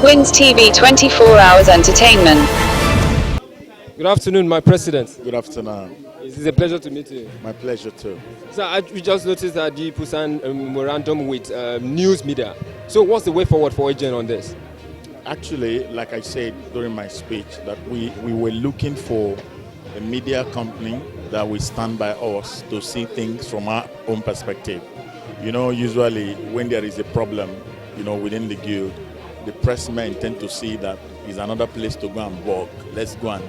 Wins TV 24 hours entertainment. Good afternoon, my president. Good afternoon. It is a pleasure to meet you. My pleasure too. So we just noticed that you put a memorandum with news media. So what's the way forward for AGN on this? Actually, like I said during my speech, that we were looking for a media company that will stand by us to see things from our own perspective. You know, usually when there is a problem, within the guild, the press men tend to see that is another place to go and work. Let's go and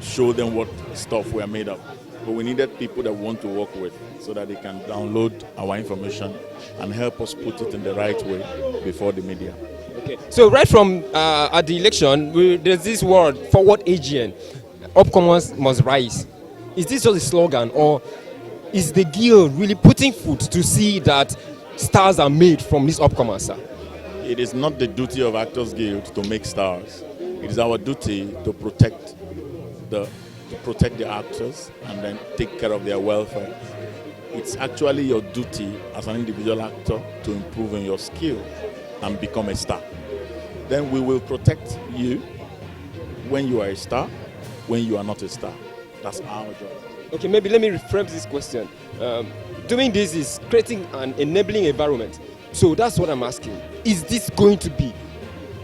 show them what stuff we are made of. But we needed people that want to work with so that they can download our information and help us put it in the right way before the media. Okay. So right from at the election, there's this word, forward AGN, upcomers must rise. Is this just a slogan, or is the guild really putting foot to see that stars are made from these upcomers, sir? It is not the duty of Actors Guild to make stars. It is our duty to protect the actors and then take care of their welfare. It's actually your duty as an individual actor to improve in your skill and become a star. Then we will protect you when you are a star, when you are not a star. That's our job. Okay, maybe let me rephrase this question. Doing this is creating an enabling environment. So that's what I'm asking. Is this going to be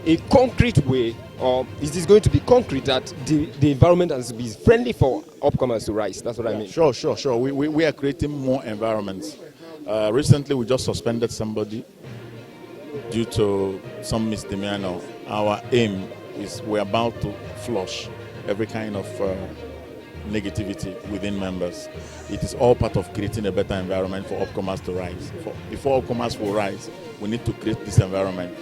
a concrete way, or is this going to be concrete that the environment has to be friendly for upcomers to rise? That's what I mean. Sure. We are creating more environments. Recently, we just suspended somebody due to some misdemeanor. Our aim is we're about to flush every kind of negativity within members. It is all part of creating a better environment for upcomers to rise. Before upcomers will rise, we need to create this environment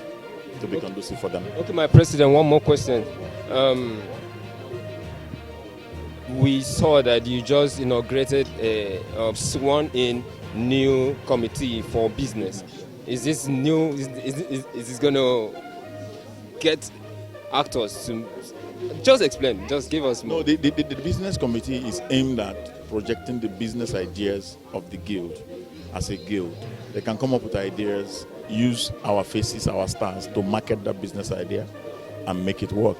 to be conducive for them. Okay, my president, one more question. We saw that you just inaugurated a sworn-in new committee for business. Is this new? Is this going to get actors to? Just explain. Just give us more. No, the business committee is aimed at projecting the business ideas of the guild as a guild. They can come up with ideas, use our faces, our stars to market that business idea and make it work.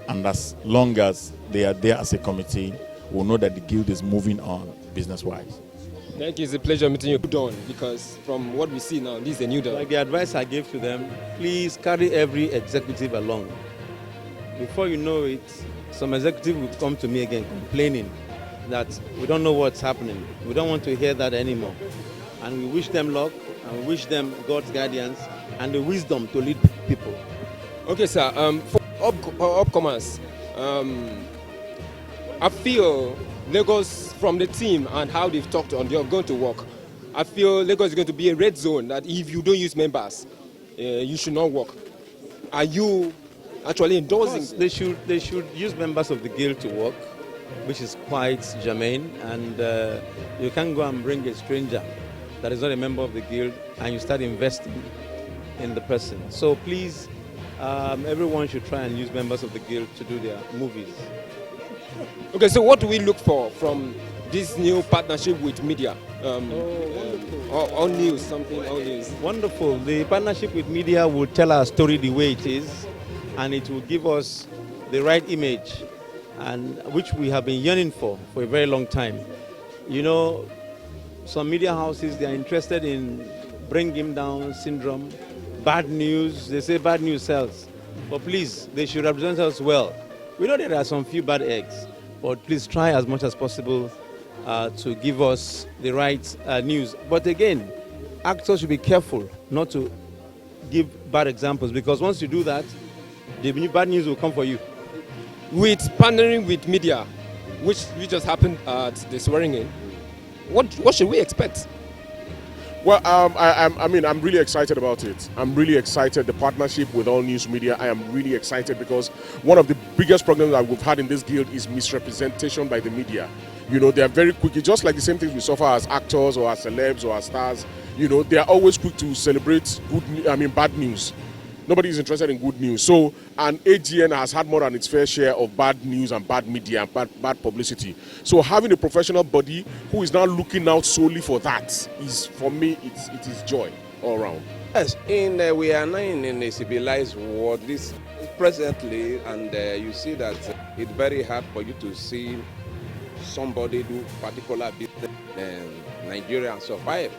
And as long as they are there as a committee, we'll know that the guild is moving on business-wise. Thank you. It's a pleasure meeting you, Don, because from what we see now, this is a new Don. Like the advice I gave to them, please carry every executive along. Before you know it, some executive will come to me again complaining that we don't know what's happening. We don't want to hear that anymore. And we wish them luck, and we wish them God's guidance and the wisdom to lead people. Okay, sir. For upcomers, I feel Lagos, from the team and how they've talked on they're going to work, I feel Lagos is going to be a red zone that if you don't use members, you should not work. Are you actually endorsing? They should use members of the guild to work, which is quite germane, and you can't go and bring a stranger that is not a member of the guild and you start investing in the person. So please, everyone should try and use members of the guild to do their movies. Okay, so what do we look for from this new partnership with media? All news. Wonderful. The partnership with media will tell our story the way it is, and it will give us the right image, and which we have been yearning for a very long time. You know, some media houses, they are interested in bringing down syndrome, bad news. They say bad news sells, but please, they should represent us well. We know there are some few bad eggs, but please try as much as possible to give us the right news. But again, actors should be careful not to give bad examples, because once you do that, the bad news will come for you. With partnering with media, which just happened at the swearing in, what should we expect? Well, I'm really excited about it. I'm really excited. The partnership with all news media, I am really excited, because one of the biggest problems that we've had in this guild is misrepresentation by the media. You know, they are very quick. It's just like the same things we suffer as actors or as celebs or as stars. You know, they are always quick to celebrate bad news. Nobody is interested in good news. So, and AGN has had more than its fair share of bad news and bad media and bad publicity. So having a professional body who is now looking out solely for that is, for me, it is joy. all round? Yes, we are now in a civilized world. This presently, and you see that it's very hard for you to see somebody do particular business in Nigeria and survive.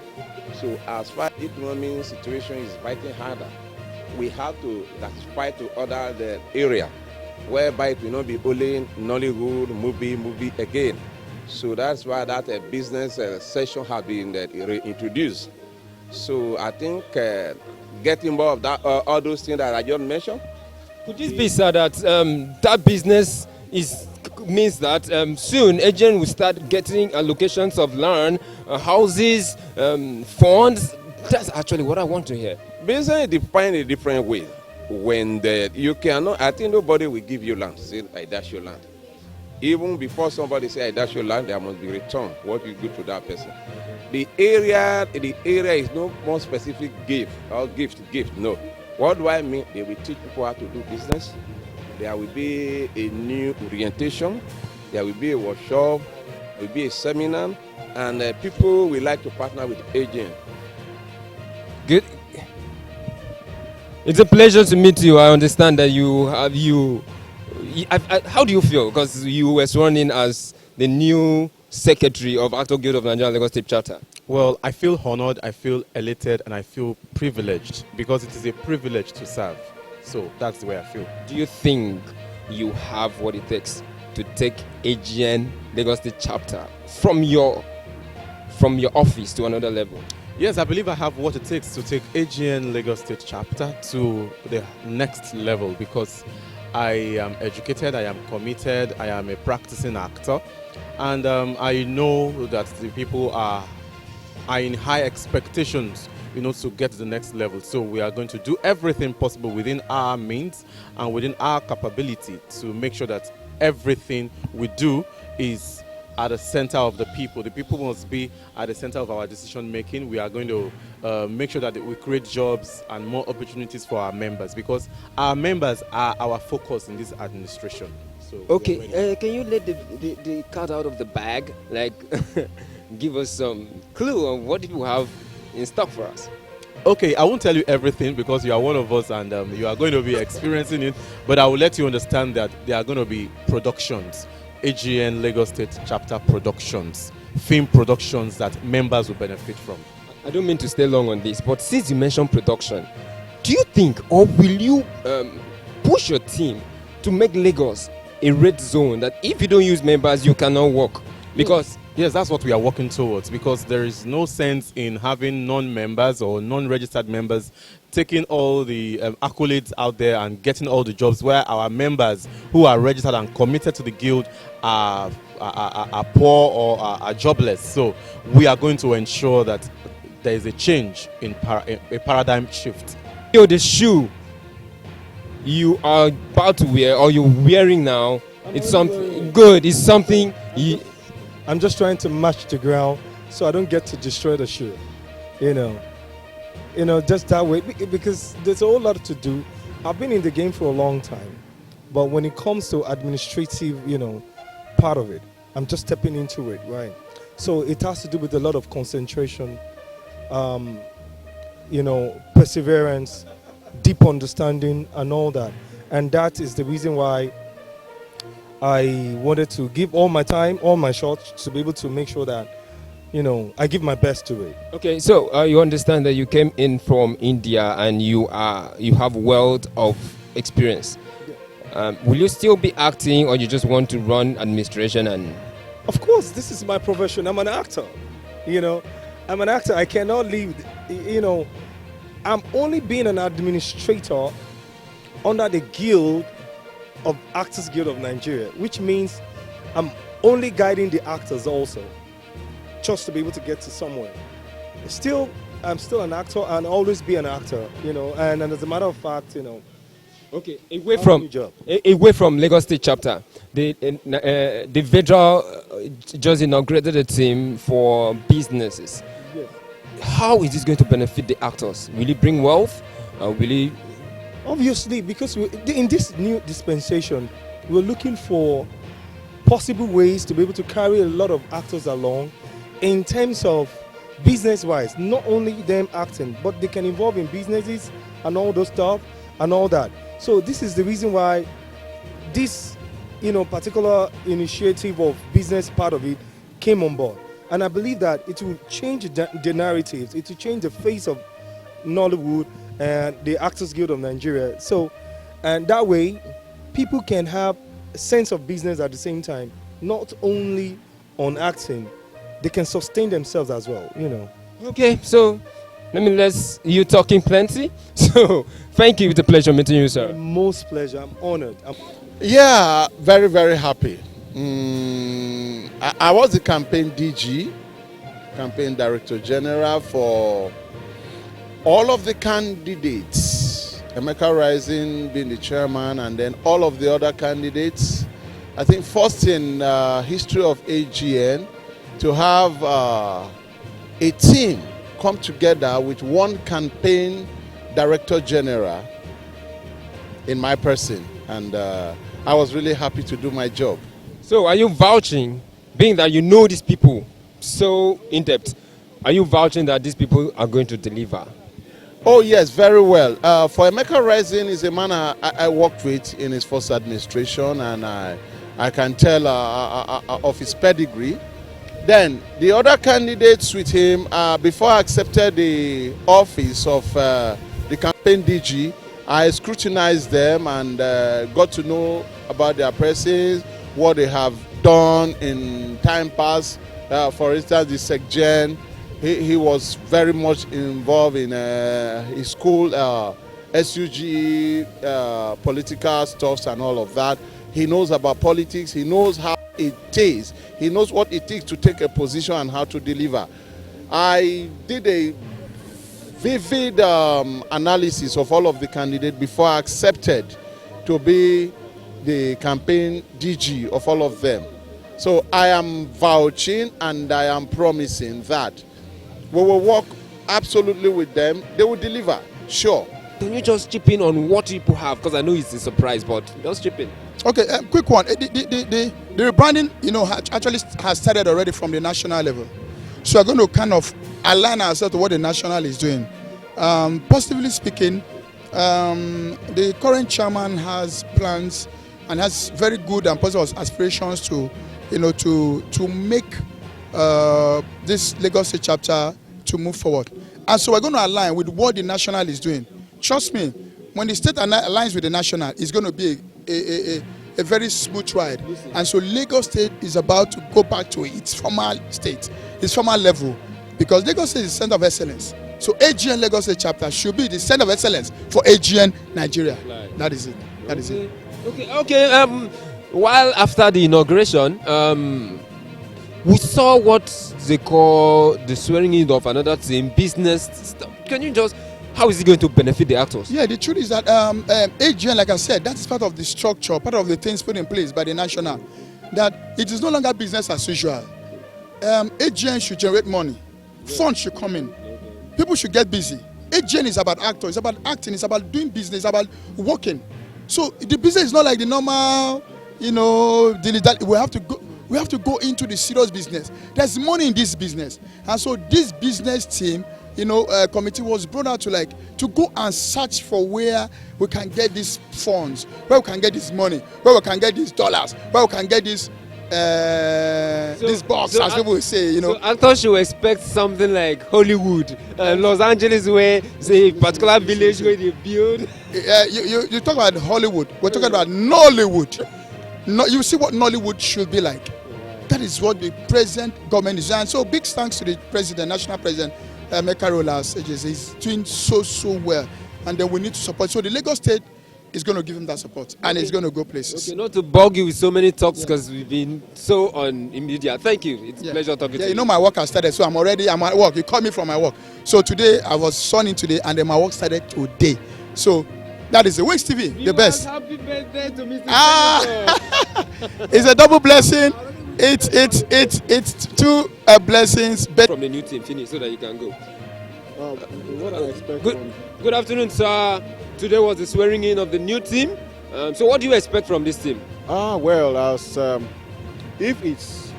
So as far as economic situation is fighting harder, we have to fight to other the area, whereby it will not be only Nollywood movie again. So that's why that business session has been reintroduced. So I think getting more of that, all those things that I just mentioned. Could this be said that that business means that soon agent will start getting allocations of land, houses, funds? That's actually what I want to hear. Business is defined a different way. When you cannot, I think nobody will give you land. Say, I dash your land. Even before somebody say I dash your land, there must be return what you do to that person. The area is no more specific gift. No. What do I mean? They will teach people how to do business. There will be a new orientation. There will be a workshop. There will be a seminar, and people will like to partner with agents. Good. It's a pleasure to meet you. I understand that how do you feel? Because you were sworn in as the new secretary of Actor Guild of Nigeria Lagos State Chapter. Well, I feel honored, I feel elated, and I feel privileged because it is a privilege to serve. So that's the way I feel. Do you think you have what it takes to take AGN Lagos State Chapter from your office to another level? Yes, I believe I have what it takes to take AGN Lagos State Chapter to the next level because I am educated, I am committed, I am a practicing actor, and I know that the people are in high expectations, to get to the next level. So we are going to do everything possible within our means and within our capability to make sure that everything we do is at the center of the people. The people must be at the center of our decision making. We are going to make sure that we create jobs and more opportunities for our members because our members are our focus in this administration. So okay, can you let the cat out of the bag? Like, give us some clue on what you have in stock for us. Okay, I won't tell you everything because you are one of us and you are going to be experiencing it, but I will let you understand that there are going to be productions. AGN Lagos State Chapter productions, film productions that members will benefit from. I don't mean to stay long on this, but since you mentioned production, do you think or will you push your team to make Lagos a red zone that if you don't use members, you cannot work? Because yes, that's what we are working towards because there is no sense in having non-members or non-registered members taking all the accolades out there and getting all the jobs where our members who are registered and committed to the guild are poor or are jobless. So we are going to ensure that there is a change in a paradigm shift. The shoe you are about to wear or you're wearing now, it's something good. It's something I'm just trying to match the ground so I don't get to destroy the shoe, just that way, because there's a whole lot to do. I've been in the game for a long time, but when it comes to administrative, part of it, I'm just stepping into it, right? So it has to do with a lot of concentration, perseverance, deep understanding, and all that. And that is the reason why I wanted to give all my time, all my shots to be able to make sure that, I give my best to it. Okay, so you understand that you came in from India and you have wealth of experience. Will you still be acting or you just want to run administration? And of course, this is my profession. I'm an actor. I'm an actor. I cannot leave. I'm only being an administrator under the Guild of Actors Guild of Nigeria, which means I'm only guiding the actors also, just to be able to get to somewhere. I'm still an actor and always be an actor, and as a matter of fact, okay, away from Lagos State Chapter, the federal just inaugurated a team for businesses. Yes. How is this going to benefit the actors? Will it bring wealth? Will it? Obviously, because in this new dispensation, we're looking for possible ways to be able to carry a lot of actors along in terms of business-wise. Not only them acting, but they can involve in businesses and all those stuff and all that. So this is the reason why this, particular initiative of business part of it came on board. And I believe that it will change the narratives. It will change the face of Nollywood and the Actors Guild of Nigeria. So, and that way, people can have a sense of business at the same time, not only on acting, they can sustain themselves as well, Okay, so you talking plenty. So thank you. It's a pleasure meeting you, sir. Most pleasure. I'm honored. Yeah, very, very happy. I was the campaign DG, campaign director general for all of the candidates. Emeka Rising being the chairman, and then all of the other candidates. I think first in history of AGN to have a team come together with one campaign director general in my person, and I was really happy to do my job. So are you vouching, being that you know these people so in depth, are you vouching that these people are going to deliver? Oh yes, very well. For Emeka Rising is a man I worked with in his first administration, and I can tell of his pedigree. Then the other candidates with him, before I accepted the office of the campaign DG, I scrutinized them and got to know about their presence, what they have done in time past. For instance, the SecGen, he was very much involved in his school, SUG, political stuffs and all of that. He knows about politics. He knows how it is. He knows what it takes to take a position and how to deliver. I did a vivid analysis of all of the candidates before I accepted to be the campaign DG of all of them. So I am vouching and I am promising that we will work absolutely with them. They will deliver, sure. Can you just chip in on what people have? Because I know it's a surprise, but just chip in. Okay, quick one. The rebranding, actually has started already from the national level. So we're going to kind of align ourselves to what the national is doing. Positively speaking, the current chairman has plans and has very good and positive aspirations to make this Lagos State chapter to move forward. And so we're going to align with what the national is doing. Trust me, when the state aligns with the national, it's going to be a very smooth ride. And so Lagos State is about to go back to its former state, its former level, because Lagos State is the center of excellence. So AGN Lagos State chapter should be the center of excellence for AGN Nigeria. That is it. That is it. Okay. While after the inauguration, we saw what they call the swearing in of another team, business stuff. Can you just, how is it going to benefit the actors? Yeah, the truth is that AGN, like I said, that's part of the structure, part of the things put in place by the national, that it is no longer business as usual. AGN should generate money. Funds should come in. People should get busy. AGN is about actors, it's about acting, it's about doing business, it's about working. So the business is not like the normal, we have to go into the serious business. There's money in this business. And so this business team, committee was brought out to go and search for where we can get these funds, where we can get this money, where we can get these dollars, where we can get this box, as people will say, So actors should expect something like Hollywood, Los Angeles, where say particular village where they build. You talk about Hollywood, we're talking about Nollywood. No, you see what Nollywood should be like. That is what the present government is doing. And so big thanks to the president, national president, Emeka Rising. He's doing so well. And then we need to support. So the Lagos State is going to give him that support. And it's going to go places. Okay, not to bug you with so many talks because we've been so on in media. Thank you. It's a pleasure talking to you. My work has started. So I'm at work. You called me from my work. So today, I was sworn in today. And then my work started today. So that is the Wings TV, the best. Happy birthday to Mr. It's a double blessing. It's two blessings. From the new team, finish so that you can go. What I expect Good afternoon, sir. Today was the swearing in of the new team. So what do you expect from this team? Well, as if it's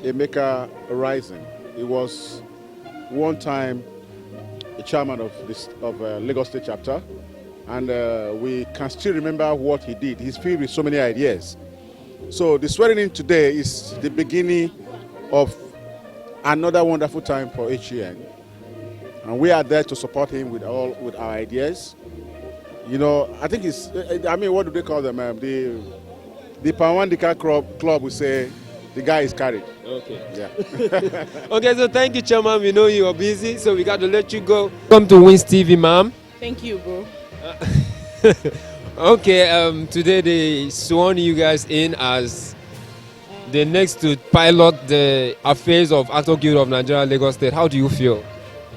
Emeka Rising, it was one time a chairman of Lagos State chapter, and we can still remember what he did. He's filled with so many ideas. So the swearing in today is the beginning of another wonderful time for HEN, and we are there to support him with our ideas. You know, I think it's, I mean, what do they call them? The Pawandika club will say the guy is carried. Okay. Yeah. Okay, so thank you, Chairman. We know you are busy, so we got to let you go. Come to Wins TV, ma'am. Thank you, bro. Okay, today they sworn you guys in as the next to pilot the affairs of Actor Guild of Nigeria, Lagos State. How do you feel?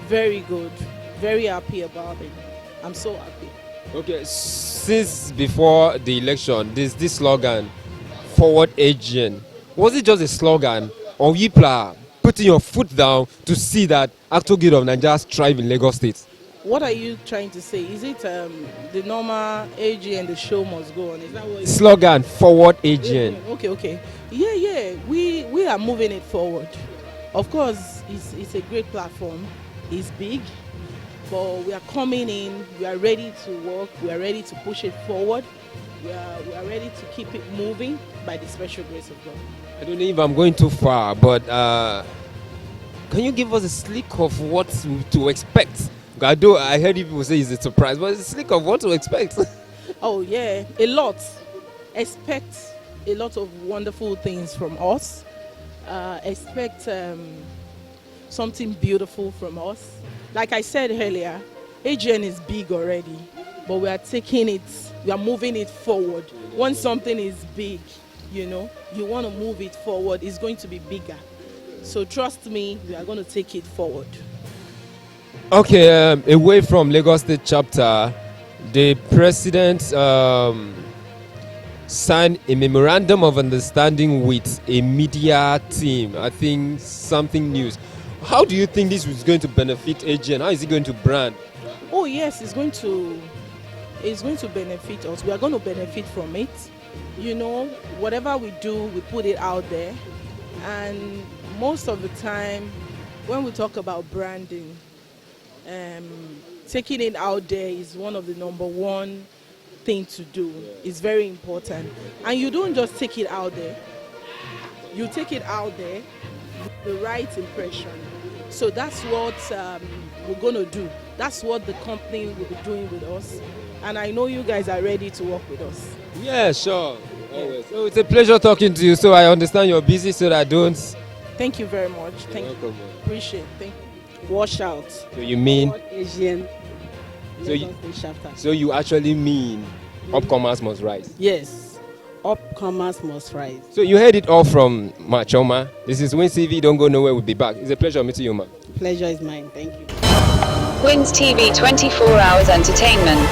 Very good. Very happy about it. I'm so happy. Okay, since before the election, there's this slogan, Forward Agent. Was it just a slogan, or people are putting your foot down to see that Actor Guild of Nigeria strive in Lagos State? What are you trying to say? Is it the normal AG and the show must go on? Is that what Slogan, Forward Agent. Okay. Yeah. We are moving it forward. Of course, it's a great platform. It's big. But we are coming in, we are ready to work, we are ready to push it forward, we are ready to keep it moving by the special grace of God. I don't know if I'm going too far, but can you give us a slick of what to expect? Although I heard people say it's a surprise, but it's a slick of what to expect. Oh yeah, a lot. Expect a lot of wonderful things from us. Expect something beautiful from us. Like I said earlier, AGN is big already, but we are taking it, we are moving it forward. Once something is big, you know, you want to move it forward, it's going to be bigger. So trust me, we are going to take it forward. Okay, away from Lagos State chapter, the president signed a memorandum of understanding with a media team. I think something news. How do you think this is going to benefit AGN? How is it going to brand? Oh yes, it's going to benefit us. We are going to benefit from it. You know, whatever we do, we put it out there. And most of the time, when we talk about branding, taking it out there is one of the number one thing to do. It's very important. And you don't just take it out there. You take it out there with the right impression. So that's what we're going to do. That's what the company will be doing with us. And I know you guys are ready to work with us. Yeah, sure. Always. So it's a pleasure talking to you. So I understand you're busy, so that I don't. Thank you very much. Thank you. Appreciate it. Thank you. Wash out. So you mean? Asian. So you actually mean upcomers must rise? Yes. Upcomers must rise. So you heard it all from Machoma. This is Wins TV. Don't go nowhere. We'll be back. It's a pleasure meeting you, ma. Pleasure is mine. Thank you. Wins TV 24 hours entertainment.